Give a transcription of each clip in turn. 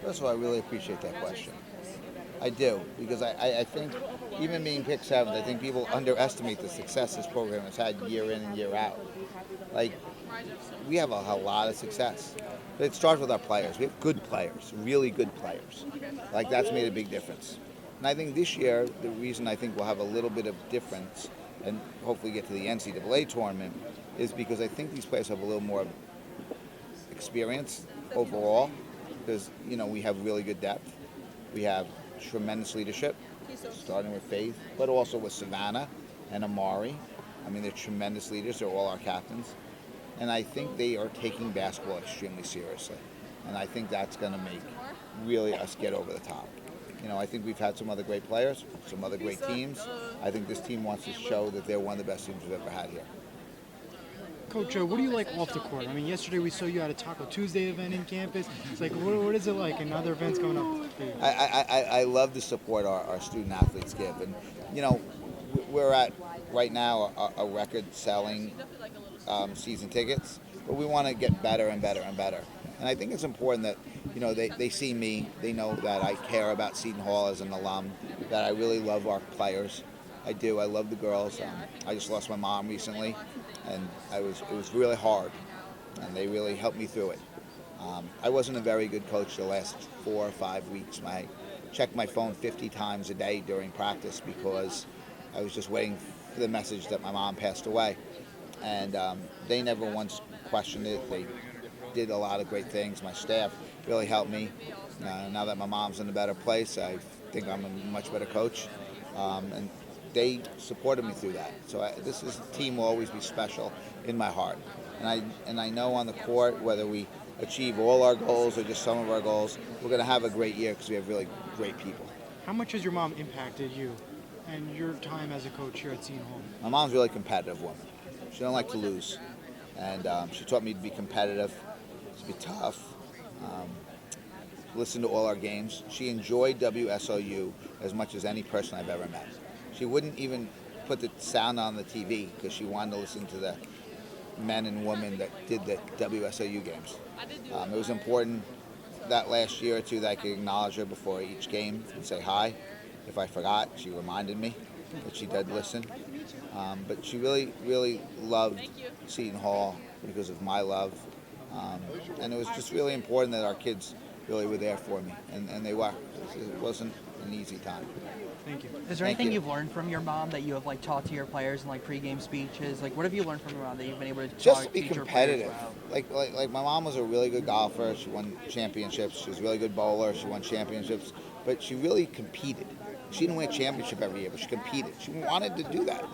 First of all, I really appreciate that question. I do, because I think even being picked seventh, I think people underestimate the success this program has had year in and year out. Like, we have a lot of success. But it starts with our players. We have good players, really good players. Like, that's made a big difference. And I think this year, the reason I think we'll have a little bit of difference and hopefully get to the NCAA tournament is because I think these players have a little more experience overall because, we have really good depth. We have tremendous leadership, starting with Faith, but also with Savannah and Amari. I mean, they're tremendous leaders. They're all our captains. And I think they are taking basketball extremely seriously. And I think that's going to make really us get over the top. I think we've had some other great players, some other great teams. I think this team wants to show that they're one of the best teams we've ever had here. Coach, what do you like off the court? I mean, yesterday we saw you at a Taco Tuesday event in campus. It's like, what is it like and other events coming up? I love the support our student athletes give. And, we're at, right now, a record-selling season tickets, but we want to get better and better and better. And I think it's important that, they see me, they know that I care about Seton Hall as an alum, that I really love our players. I do. I love the girls. I just lost my mom recently, and it was really hard, and they really helped me through it. I wasn't a very good coach the last 4 or 5 weeks. I checked my phone 50 times a day during practice because I was just waiting for the message that my mom passed away. And they never once questioned it. They did a lot of great things. My staff really helped me. Now that my mom's in a better place, I think I'm a much better coach. And they supported me through that. So this team will always be special in my heart. And I know on the court, whether we achieve all our goals or just some of our goals, we're going to have a great year because we have really great people. How much has your mom impacted you and your time as a coach here at Seton Hall? My mom's a really competitive woman. She don't like to lose. And she taught me to be competitive, to be tough, listen to all our games. She enjoyed WSOU as much as any person I've ever met. She wouldn't even put the sound on the TV because she wanted to listen to the men and women that did the WSOU games. It was important that last year or two that I could acknowledge her before each game and say hi. If I forgot, she reminded me that she did listen. But she really, really loved Seton Hall because of my love. And it was just really important that our kids really were there for me. And they were. It wasn't an easy time. Thank you. Is there anything you've learned from your mom that you have taught to your players in pregame speeches? What have you learned from your mom that you've been able to just to be teach competitive? Your players about? Like my mom was a really good golfer. She won championships. She was a really good bowler. She won championships. But she really competed. She didn't win a championship every year, but she competed. She wanted to do that.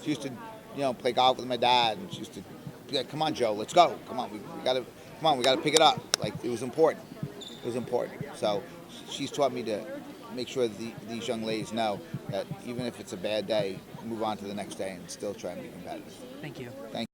She used to, play golf with my dad, and she used to be like, "Come on, Joe, let's go. Come on, we gotta pick it up." It was important. It was important. So she's taught me to make sure that these young ladies know that even if it's a bad day, move on to the next day and still try and be competitive. Thank you. Thank you.